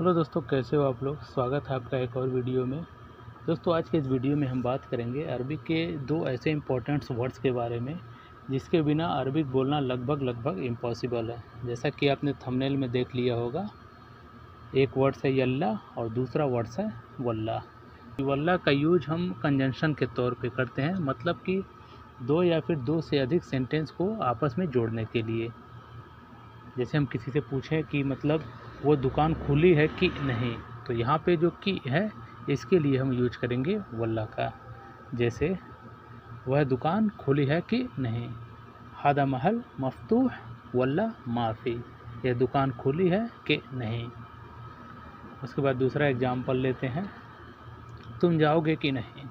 Hello दोस्तों, कैसे हो आप लोग। स्वागत है आपका एक और वीडियो में। दोस्तों, आज के इस वीडियो में हम बात करेंगे अरबिक के दो ऐसे इंपॉर्टेंट वर्ड्स के बारे में जिसके बिना अरबिक बोलना लगभग इम्पॉसिबल है। जैसा कि आपने थंबनेल में देख लिया होगा, एक वर्ड्स है यल्ला और दूसरा वर्ड्स है वल्ला। वल्ला का यूज हम कंजंक्शन के तौर पे करते हैं, मतलब कि दो या फिर दो से अधिक सेंटेंस को आपस में जोड़ने के लिए। जैसे हम किसी से पूछें कि मतलब वो दुकान खुली है कि नहीं, तो यहाँ पे जो कि है इसके लिए हम यूज करेंगे वल्ला का। जैसे वह दुकान खुली है कि नहीं, हादा महल मफ्तूह वल्ला माफ़ी, यह दुकान खुली है कि नहीं। उसके बाद दूसरा एग्जाम्पल लेते हैं, तुम जाओगे कि नहीं,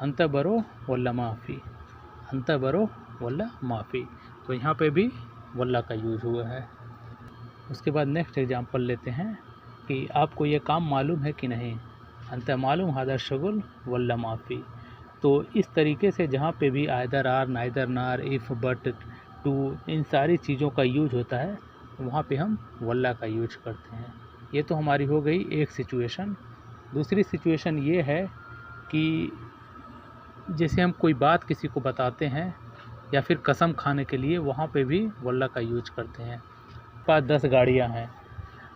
अंत बरो वल्ला माफ़ी, अंत बरो वल्ला माफ़ी। तो यहाँ पे भी वल्ला का यूज हुआ है। उसके बाद नेक्स्ट एग्जांपल लेते हैं कि आपको ये काम मालूम है कि नहीं, अंत मालूम हादा शगुल वल्ला माफ़ी। तो इस तरीके से जहाँ पे भी आइदर आर, नाइदर नार, इफ़, बट, टू, इन सारी चीज़ों का यूज होता है, वहाँ पे हम वल्ला का यूज करते हैं। ये तो हमारी हो गई एक सिचुएशन। दूसरी सिचुएशन ये है कि जैसे हम कोई बात किसी को बताते हैं या फिर कसम खाने के लिए, वहाँ पे भी वल्ला का यूज करते हैं। 5-10 गाड़ियाँ हैं,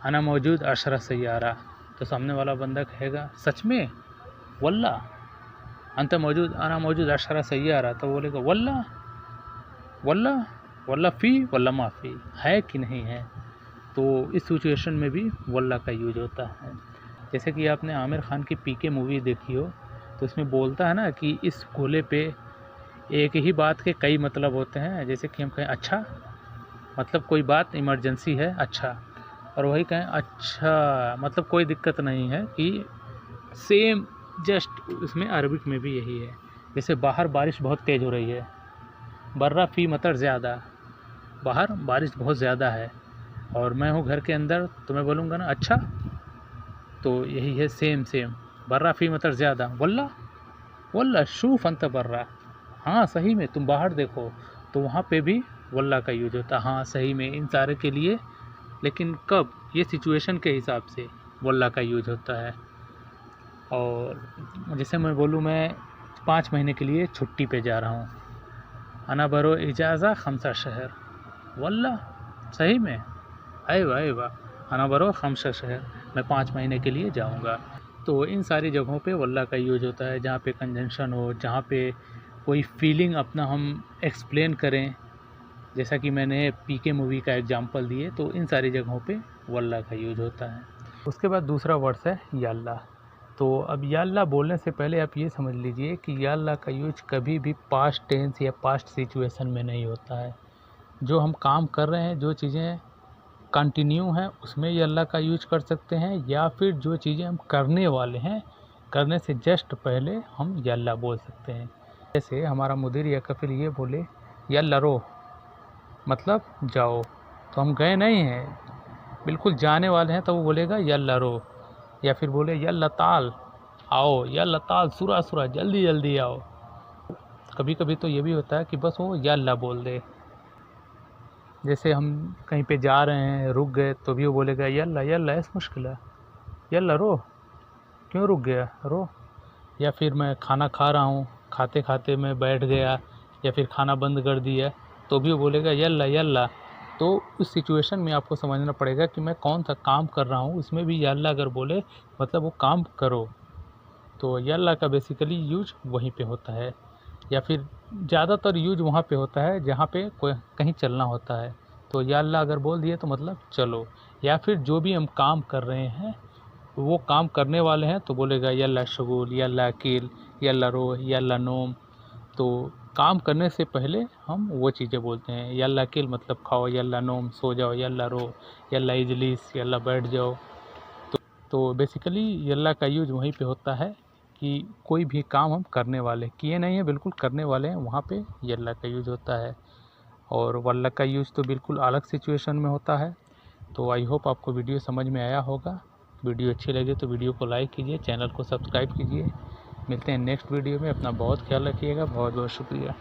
अना मौजूद अशरा सैयारा, तो सामने वाला बंदा कहेगा सच में वल्ला, अंत मौजूद अना मौजूद अशरा सैयारा, तो बोलेगा वल्ला वल्ला वल्ला फ़ी वल्ला माफ़ी, है कि नहीं है। तो इस सिचुएशन में भी वल्ला का यूज होता है। जैसे कि आपने आमिर खान की पीके मूवी देखी हो, तो इसमें बोलता है ना कि इस गोले पे एक ही बात के कई मतलब होते हैं। जैसे कि हम कहें अच्छा, मतलब कोई बात इमरजेंसी है, अच्छा, और वही कहें अच्छा मतलब कोई दिक्कत नहीं है, कि सेम जस्ट उसमें अरबिक में भी यही है। जैसे बाहर बारिश बहुत तेज़ हो रही है, बर्रा फ़ी मतर ज़्यादा, बाहर बारिश बहुत ज़्यादा है और मैं हूँ घर के अंदर, तो मैं बोलूँगा ना अच्छा। तो यही है सेम बर्रा फ़ी मतर ज़्यादा वल्ला वल्ला शूफ अंत बर्रा, हाँ सही में तुम बाहर देखो। तो वहाँ पे भी वल्ला का यूज होता है, हाँ सही में, इन सारे के लिए। लेकिन कब, ये सिचुएशन के हिसाब से वल्ला का यूज होता है। और जैसे मैं बोलूँ मैं 5 महीने के लिए छुट्टी पे जा रहा हूँ, अना बरो इजाज़ा खमसा शहर, वल्ला सही में, अरे वाह, अना बरो खमसा शहर, मैं 5 महीने के लिए जाऊँगा। तो इन सारी जगहों पे वल्ला का यूज होता है, जहाँ पे कंजंक्शन हो, जहाँ पे कोई फीलिंग अपना हम एक्सप्लेन करें। जैसा कि मैंने पीके मूवी का एग्जांपल दिए, तो इन सारी जगहों पे वल्ला का यूज होता है। उसके बाद दूसरा वर्ड्स है याल्ला। तो अब याल्ला बोलने से पहले आप ये समझ लीजिए कि याल्ला का यूज कभी भी पास्ट टेंस या पास्ट सिचुएशन में नहीं होता है। जो हम काम कर रहे हैं, जो चीज़ें कंटिन्यू हैं, उसमें याल्ला का यूज कर सकते हैं, या फिर जो चीज़ें हम करने वाले हैं, करने से जस्ट पहले हम याल्ला बोल सकते हैं। जैसे हमारा मुदीर या कफिल ये बोले यल्ला रो, मतलब जाओ, तो हम गए नहीं हैं, बिल्कुल जाने वाले हैं, तो वो बोलेगा यल्ला रो। या फिर बोले यल्ला ताल आओ, यल्ला ताल सुरा सुरा, जल्दी जल्दी आओ। कभी कभी तो ये भी होता है कि बस वो यल्ला बोल दे। जैसे हम कहीं पे जा रहे हैं, रुक गए, तो भी वो बोलेगा यल्ला यल्ला ऐस मुश्किल है, यल्ला रो, क्यों रुक गया, रो। या फिर मैं खाना खा रहा हूँ, खाते खाते मैं बैठ गया या फिर खाना बंद कर दिया, तो भी वो बोलेगा यल्ला यल्ला। तो उस सिचुएशन में आपको समझना पड़ेगा कि मैं कौन सा काम कर रहा हूँ, उसमें भी यल्ला अगर बोले मतलब वो काम करो। तो यल्ला का बेसिकली यूज वहीं पे होता है, या फिर ज़्यादातर यूज वहाँ पे होता है जहाँ पे कोई कहीं चलना होता है, तो यल्ला अगर बोल दिए तो मतलब चलो। या फिर जो भी हम काम कर रहे हैं, वो काम करने वाले हैं, तो बोलेगा यल्ला शगुल, यल्ला अकील, यल्ला रो, यल्ला नोम। तो काम करने से पहले हम वो चीज़ें बोलते हैं। यल्ला अकील मतलब खाओ, यल्ला नोम सो जाओ, यल्ला रो, यल्ला इजलिस, यल्ला बैठ जाओ। तो बेसिकली यल्ला का यूज वहीं पे होता है कि कोई भी काम हम करने वाले, किए नहीं हैं, बिल्कुल करने वाले हैं, वहाँ पे यल्ला का यूज होता है। और वल्ला का यूज तो बिल्कुल अलग सिचुएशन में होता है। तो आई होप आपको वीडियो समझ में आया होगा। वीडियो अच्छी लगे तो वीडियो को लाइक कीजिए, चैनल को सब्सक्राइब कीजिए। मिलते हैं नेक्स्ट वीडियो में। अपना बहुत ख्याल रखिएगा। बहुत बहुत शुक्रिया।